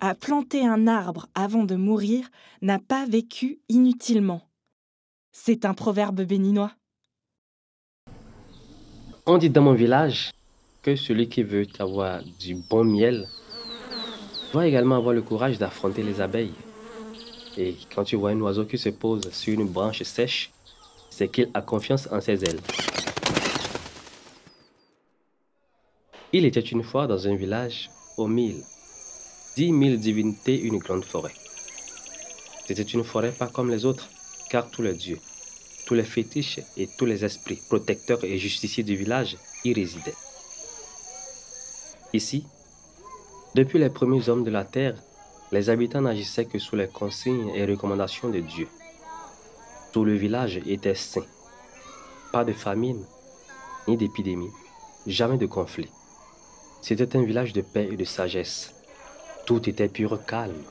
a planté un arbre avant de mourir n'a pas vécu inutilement. C'est un proverbe béninois. On dit dans mon village que celui qui veut avoir du bon miel doit également avoir le courage d'affronter les abeilles. Et quand tu vois un oiseau qui se pose sur une branche sèche, c'est qu'il a confiance en ses ailes. Il était une fois dans un village aux 10 000 divinités, une grande forêt. C'était une forêt pas comme les autres, car tous les dieux, tous les fétiches et tous les esprits protecteurs et justiciers du village y résidaient. Ici, depuis les premiers hommes de la terre, les habitants n'agissaient que sous les consignes et recommandations de Dieu. Tout le village était sain. Pas de famine, ni d'épidémie, jamais de conflit. C'était un village de paix et de sagesse. Tout était pur calme.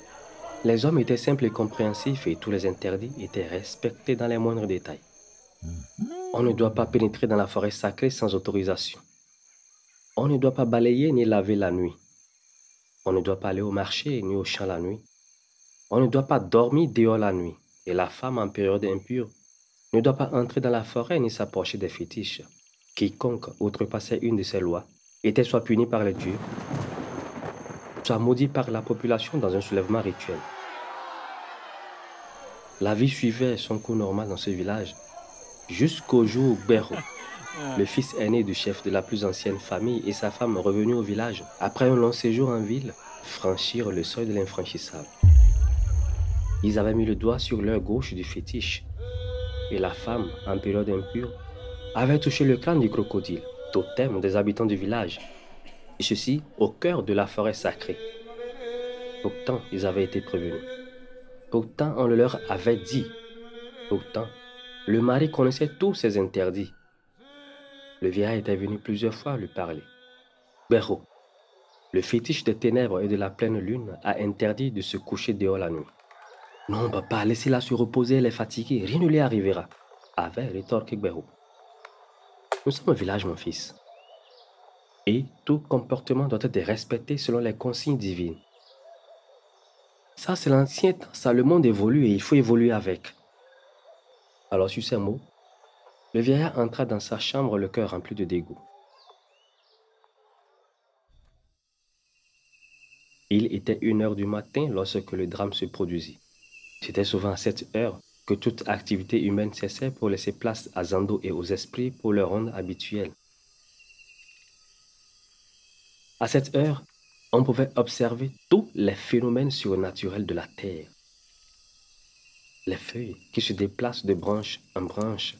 Les hommes étaient simples et compréhensifs et tous les interdits étaient respectés dans les moindres détails. On ne doit pas pénétrer dans la forêt sacrée sans autorisation. On ne doit pas balayer ni laver la nuit. On ne doit pas aller au marché ni au champ la nuit. On ne doit pas dormir dehors la nuit. Et la femme en période impure ne doit pas entrer dans la forêt ni s'approcher des fétiches. Quiconque outrepassait une de ces lois était soit puni par les dieux, soit maudit par la population dans un soulèvement rituel. La vie suivait son cours normal dans ce village, jusqu'au jour où Béro, le fils aîné du chef de la plus ancienne famille, et sa femme revenus au village, après un long séjour en ville, franchirent le seuil de l'infranchissable. Ils avaient mis le doigt sur l'œil gauche du fétiche, et la femme, en période impure, avait touché le crâne du crocodile, totem des habitants du village, et ceci au cœur de la forêt sacrée. Pourtant, ils avaient été prévenus. Pourtant, on le leur avait dit. Pourtant, le mari connaissait tous ses interdits. Le vieillard était venu plusieurs fois lui parler. Béro, le fétiche des ténèbres et de la pleine lune, a interdit de se coucher dehors la nuit. Non, papa, laissez-la se reposer, elle est fatiguée, rien ne lui arrivera, avait rétorqué Béro. Nous sommes un village, mon fils. Et tout comportement doit être respecté selon les consignes divines. Ça, c'est l'ancien temps, ça, le monde évolue et il faut évoluer avec. Alors, sur ces mots, le vieillard entra dans sa chambre, le cœur rempli de dégoût. Il était 1 heure du matin lorsque le drame se produisit. C'était souvent à cette heure que toute activité humaine cessait pour laisser place à Zando et aux esprits pour leur ronde habituelle. À cette heure, on pouvait observer tous les phénomènes surnaturels de la terre. Les feuilles qui se déplacent de branche en branche,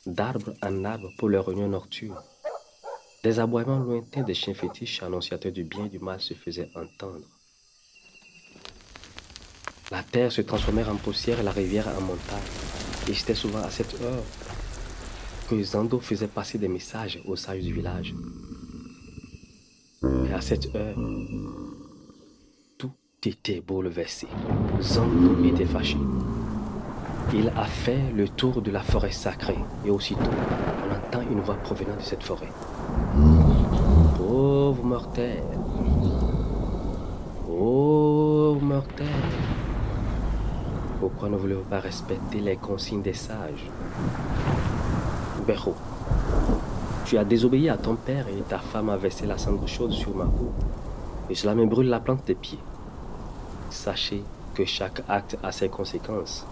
d'arbre en arbre pour leur réunion nocturne. Des aboiements lointains des chiens fétiches annonciateurs du bien et du mal se faisaient entendre. La terre se transformait en poussière et la rivière en montagne. Et c'était souvent à cette heure que Zando faisait passer des messages aux sages du village. Et à cette heure, tout était bouleversé. Zando était fâché. Il a fait le tour de la forêt sacrée et aussitôt, on entend une voix provenant de cette forêt. Pauvre mortel! Pauvre mortel! Pourquoi ne voulez-vous pas respecter les consignes des sages? Béro, tu as désobéi à ton père et ta femme a versé la cendre chaude sur ma peau et cela me brûle la plante des pieds. Sachez que chaque acte a ses conséquences.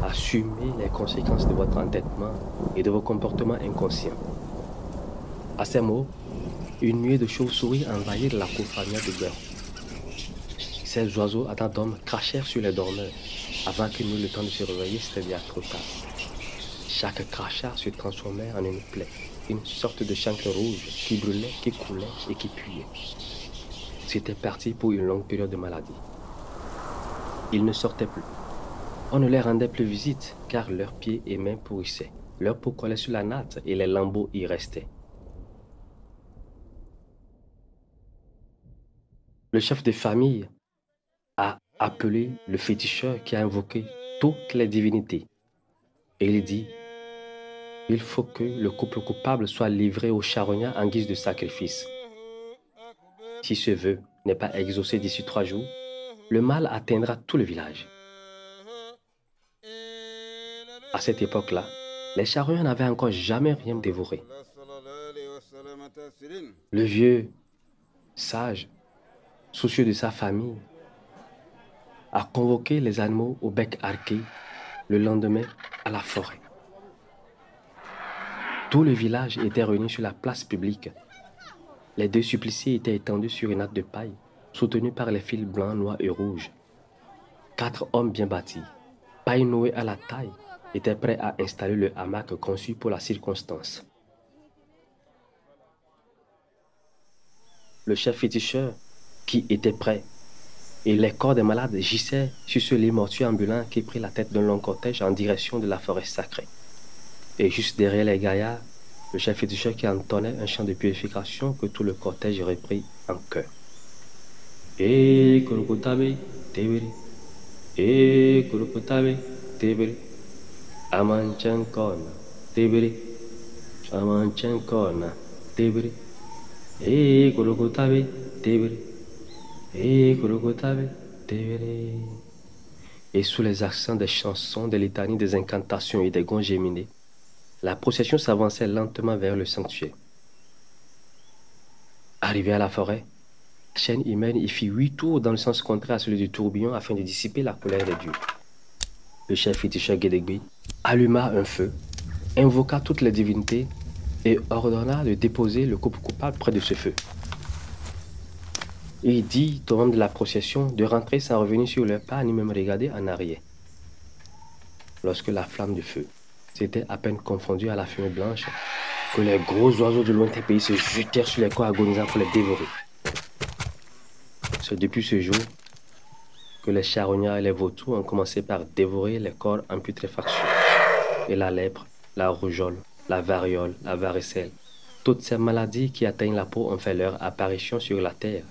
Assumez les conséquences de votre entêtement et de vos comportements inconscients. À ces mots, une nuée de chauves-souris envahit la cour familiale de Béro. Ces oiseaux à tant d'hommes crachèrent sur les dormeurs. Avant qu'ils n'eussent le temps de se réveiller, c'était déjà trop tard. Chaque crachat se transformait en une plaie, une sorte de chancre rouge qui brûlait, qui coulait et qui puait. C'était parti pour une longue période de maladie. Ils ne sortaient plus. On ne les rendait plus visite car leurs pieds et mains pourrissaient. Leur peau collait sur la natte et les lambeaux y restaient. Le chef de famille a appelé le féticheur qui a invoqué toutes les divinités. Et il dit, il faut que le couple coupable soit livré au charognard en guise de sacrifice. Si ce vœu n'est pas exaucé d'ici 3 jours, le mal atteindra tout le village. À cette époque-là, les charruins n'avaient encore jamais rien dévoré. Le vieux, sage, soucieux de sa famille, a convoqué les animaux au bec arqué le lendemain à la forêt. Tout le village était réuni sur la place publique. Les deux suppliciés étaient étendus sur une natte de paille, soutenus par les fils blancs, noirs et rouges. 4 hommes bien bâtis, paille nouée à la taille, étaient prêts à installer le hamac conçu pour la circonstance. Le chef féticheur, qui était prêt, et les corps des malades gissaient sur ce lit mortuaire ambulant qui prit la tête d'un long cortège en direction de la forêt sacrée. Et juste derrière les gaillards, le chef féticheur qui entonnait un chant de purification que tout le cortège reprit en chœur. Kurukutabe, tebiri. Kurukutabe, tebiri. Amanchankona, tebiri. Amanchankona, tebiri. Kurukutabe, tebiri. Kurukutabe, tebiri. Et sous les accents des chansons, des litanies, des incantations et des gons géminés, la procession s'avançait lentement vers le sanctuaire. Arrivé à la forêt, la chaîne humaine y fit 8 tours dans le sens contraire à celui du tourbillon afin de dissiper la colère des dieux. Le chef féticheur Guédégbé alluma un feu, invoqua toutes les divinités et ordonna de déposer le couple coupable près de ce feu. Il dit aux membres de la procession de rentrer sans revenir sur leurs pas ni même regarder en arrière. Lorsque la flamme du feu s'était à peine confondue à la fumée blanche, que les gros oiseaux de lointain pays se jetèrent sur les corps agonisants pour les dévorer. C'est depuis ce jour que les charognards et les vautours ont commencé par dévorer les corps en putréfaction. Et la lèpre, la rougeole, la variole, la varicelle, toutes ces maladies qui atteignent la peau ont fait leur apparition sur la terre.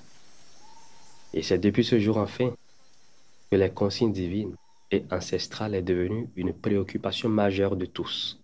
Et c'est depuis ce jour enfin que les consignes divines et ancestrales est devenue une préoccupation majeure de tous.